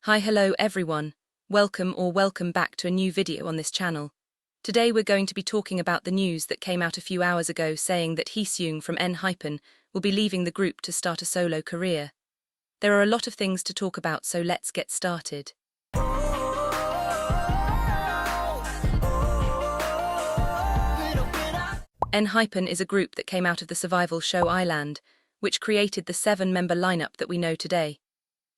Hi, hello everyone. Welcome back to a new video on this channel. Today we're going to be talking about the news that came out a few hours ago saying that HEESEUNG from enhypen will be leaving the group to start a solo career. There are a lot of things to talk about, so let's get started. enhypen is a group that came out of the survival show I-LAND, which created the 7-member lineup that we know today.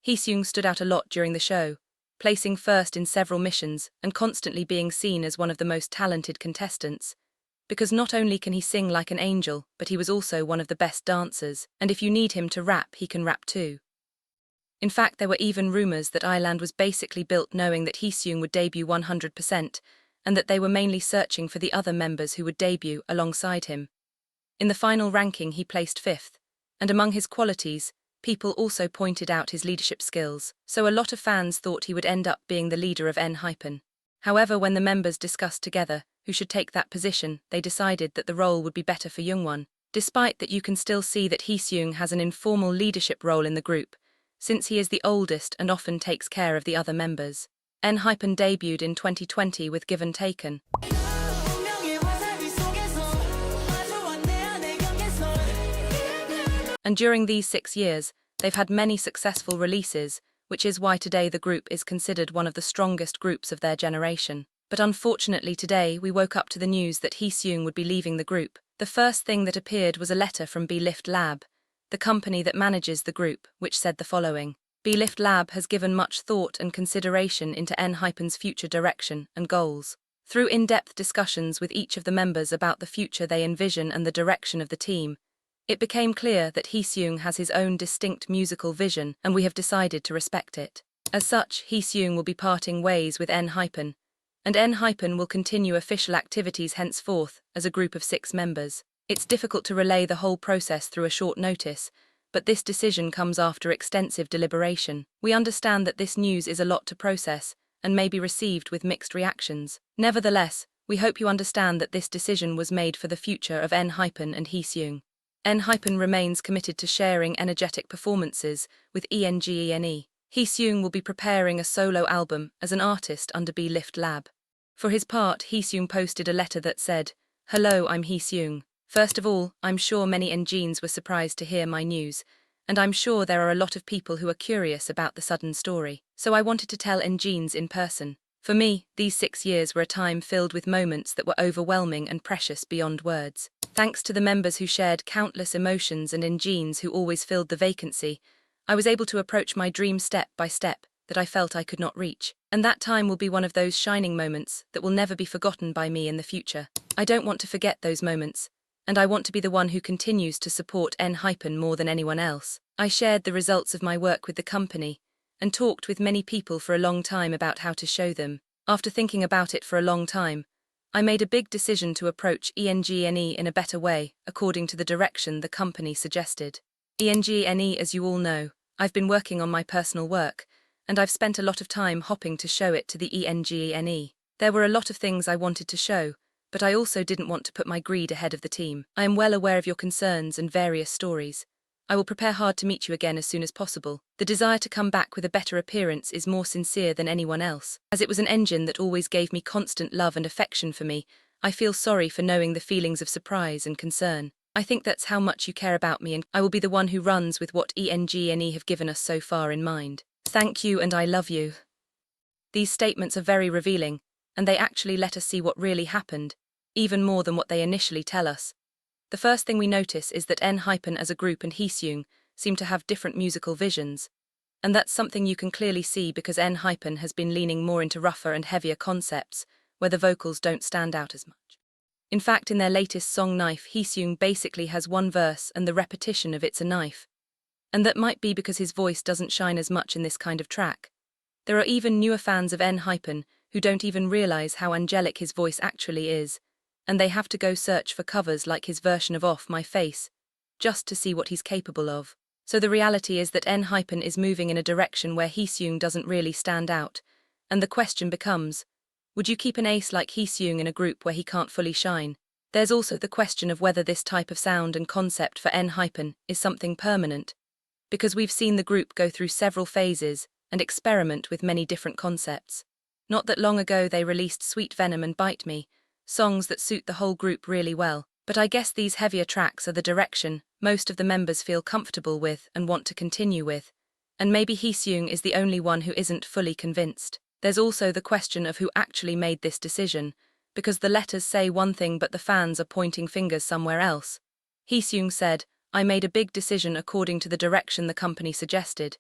HEESEUNG stood out a lot during the show, placing first in several missions and constantly being seen as one of the most talented contestants, because not only can he sing like an angel, but he was also one of the best dancers, and if you need him to rap, he can rap too. In fact, there were even rumors that I-LAND was basically built knowing that HEESEUNG would debut 100%, and that they were mainly searching for the other members who would debut alongside him. In the final ranking, he placed 5th, and among his qualities, people also pointed out his leadership skills, so a lot of fans thought he would end up being the leader of enhypen. However, when the members discussed together who should take that position, they decided that the role would be better for Jungwon. Despite that, you can still see that HEESEUNG has an informal leadership role in the group, since he is the oldest and often takes care of the other members. enhypen debuted in 2020 with Give and Taken. And during these 6 years, they've had many successful releases, which is why today the group is considered one of the strongest groups of their generation. But unfortunately today we woke up to the news that HEESEUNG would be leaving the group. The first thing that appeared was a letter from belift Lab, the company that manages the group, which said the following. belift Lab has given much thought and consideration into enhypen's future direction and goals. Through in-depth discussions with each of the members about the future they envision and the direction of the team, it became clear that HEESEUNG has his own distinct musical vision, and we have decided to respect it. As such, HEESEUNG will be parting ways with enhypen, and enhypen will continue official activities henceforth as a group of 6 members. It's difficult to relay the whole process through a short notice, but this decision comes after extensive deliberation. We understand that this news is a lot to process and may be received with mixed reactions. Nevertheless, we hope you understand that this decision was made for the future of enhypen and HEESEUNG. enhypen remains committed to sharing energetic performances with engyene. HEESEUNG will be preparing a solo album as an artist under belift Lab. For his part, HEESEUNG posted a letter that said, "Hello, I'm HEESEUNG. First of all, I'm sure many engynes were surprised to hear my news, and I'm sure there are a lot of people who are curious about the sudden story. So I wanted to tell engynes in person. For me, these 6 years were a time filled with moments that were overwhelming and precious beyond words. Thanks to the members who shared countless emotions and engynes who always filled the vacancy, I was able to approach my dream step by step that I felt I could not reach. And that time will be one of those shining moments that will never be forgotten by me in the future. I don't want to forget those moments, and I want to be the one who continues to support enhypen more than anyone else. I shared the results of my work with the company, and talked with many people for a long time about how to show them. After thinking about it for a long time, I made a big decision to approach engyene in a better way, according to the direction the company suggested. engyene, as you all know, I've been working on my personal work, and I've spent a lot of time hopping to show it to the engyene. There were a lot of things I wanted to show, but I also didn't want to put my greed ahead of the team. I am well aware of your concerns and various stories. I will prepare hard to meet you again as soon as possible. The desire to come back with a better appearance is more sincere than anyone else. As it was an engine that always gave me constant love and affection for me, I feel sorry for knowing the feelings of surprise and concern. I think that's how much you care about me, and I will be the one who runs with what engyene have given us so far in mind. Thank you and I love you." These statements are very revealing, and they actually let us see what really happened, even more than what they initially tell us. The first thing we notice is that enhypen as a group and HEESEUNG seem to have different musical visions, and that's something you can clearly see because enhypen has been leaning more into rougher and heavier concepts, where the vocals don't stand out as much. In fact, in their latest song Knife, HEESEUNG basically has one verse and the repetition of "it's a knife," and that might be because his voice doesn't shine as much in this kind of track. There are even newer fans of enhypen who don't even realize how angelic his voice actually is, and they have to go search for covers like his version of Off My Face, just to see what he's capable of. So the reality is that enhypen is moving in a direction where HEESEUNG doesn't really stand out, and the question becomes, would you keep an ace like HEESEUNG in a group where he can't fully shine? There's also the question of whether this type of sound and concept for enhypen is something permanent, because we've seen the group go through several phases and experiment with many different concepts. Not that long ago they released Sweet Venom and Bite Me, songs that suit the whole group really well, but I guess these heavier tracks are the direction most of the members feel comfortable with and want to continue with. And maybe HEESEUNG is the only one who isn't fully convinced. There's also the question of who actually made this decision, because the letters say one thing but the fans are pointing fingers somewhere else. HEESEUNG said, "I made a big decision according to the direction the company suggested."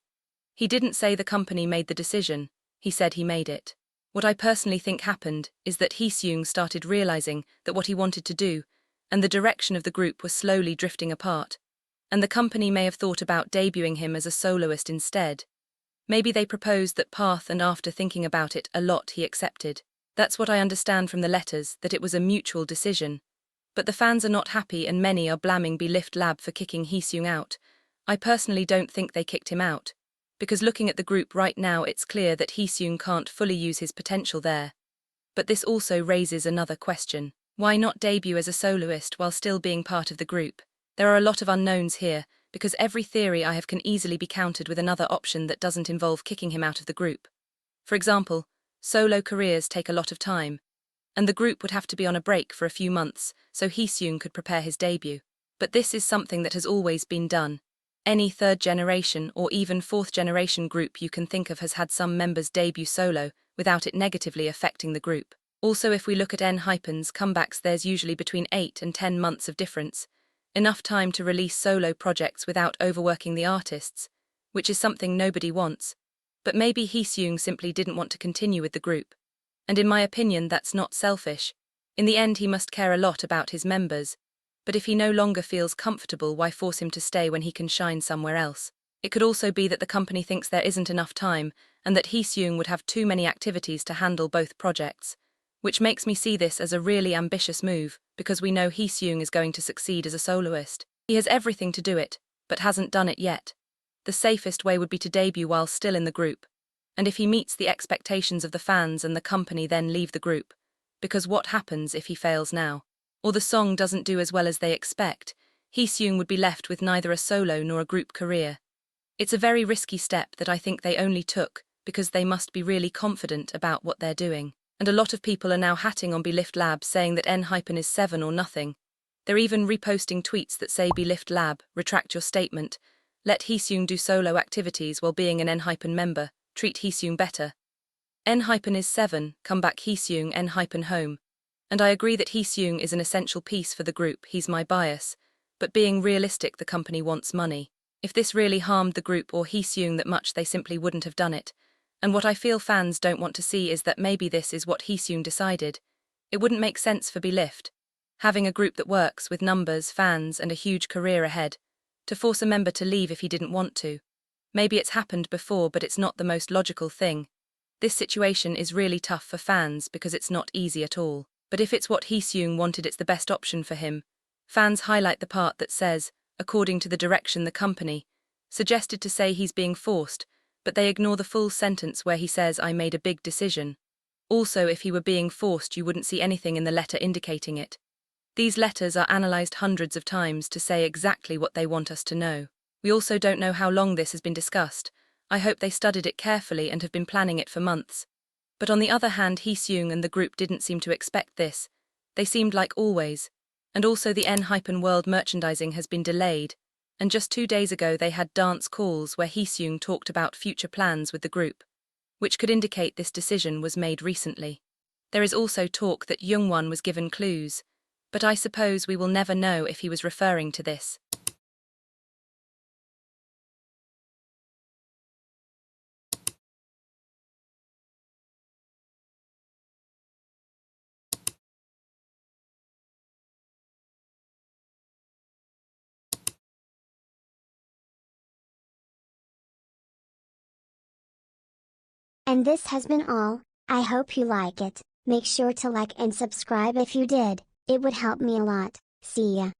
He didn't say the company made the decision, he said he made it. What I personally think happened is that HEESEUNG started realizing that what he wanted to do, and the direction of the group was slowly drifting apart, and the company may have thought about debuting him as a soloist instead. Maybe they proposed that path, and after thinking about it a lot he accepted. That's what I understand from the letters, that it was a mutual decision. But the fans are not happy and many are blaming belift Lab for kicking HEESEUNG out. I personally don't think they kicked him out, because looking at the group right now it's clear that HEESEUNG can't fully use his potential there. But this also raises another question. Why not debut as a soloist while still being part of the group? There are a lot of unknowns here, because every theory I have can easily be countered with another option that doesn't involve kicking him out of the group. For example, solo careers take a lot of time, and the group would have to be on a break for a few months so HEESEUNG could prepare his debut. But this is something that has always been done. Any third generation or even fourth generation group you can think of has had some members debut solo without it negatively affecting the group. Also, if we look at enhypen's comebacks, there's usually between 8 and 10 months of difference, enough time to release solo projects without overworking the artists, which is something nobody wants. But maybe HEESEUNG simply didn't want to continue with the group. And in my opinion that's not selfish. In the end he must care a lot about his members, but if he no longer feels comfortable, why force him to stay when he can shine somewhere else? It could also be that the company thinks there isn't enough time, and that HEESEUNG would have too many activities to handle both projects, which makes me see this as a really ambitious move, because we know HEESEUNG is going to succeed as a soloist. He has everything to do it, but hasn't done it yet. The safest way would be to debut while still in the group, and if he meets the expectations of the fans and the company, then leave the group, because what happens if he fails now? Or the song doesn't do as well as they expect, HEESEUNG would be left with neither a solo nor a group career. It's a very risky step that I think they only took because they must be really confident about what they're doing. And a lot of people are now hatting on belift Lab, saying that enhypen is 7 or nothing. They're even reposting tweets that say, belift Lab, retract your statement, let HEESEUNG do solo activities while being an enhypen member, treat HEESEUNG better. Enhypen is 7, come back HEESEUNG, enhypen home. And I agree that HEESEUNG is an essential piece for the group, he's my bias, but being realistic, the company wants money. If this really harmed the group or HEESEUNG that much, they simply wouldn't have done it. And what I feel fans don't want to see is that maybe this is what HEESEUNG decided. It wouldn't make sense for belift, having a group that works with numbers, fans, and a huge career ahead, to force a member to leave if he didn't want to. Maybe it's happened before, but it's not the most logical thing. This situation is really tough for fans because it's not easy at all. But if it's what HEESEUNG wanted, it's the best option for him. Fans highlight the part that says, according to the direction the company suggested, to say he's being forced, but they ignore the full sentence where he says, I made a big decision. Also, if he were being forced, you wouldn't see anything in the letter indicating it. These letters are analysed hundreds of times to say exactly what they want us to know. We also don't know how long this has been discussed. I hope they studied it carefully and have been planning it for months. But on the other hand, HEESEUNG and the group didn't seem to expect this. They seemed like always. And also the enhypen world merchandising has been delayed, and just 2 days ago they had dance calls where HEESEUNG talked about future plans with the group, which could indicate this decision was made recently. There is also talk that Jungwon was given clues, but I suppose we will never know if he was referring to this. And this has been all. I hope you like it. Make sure to like and subscribe if you did, it would help me a lot. See ya.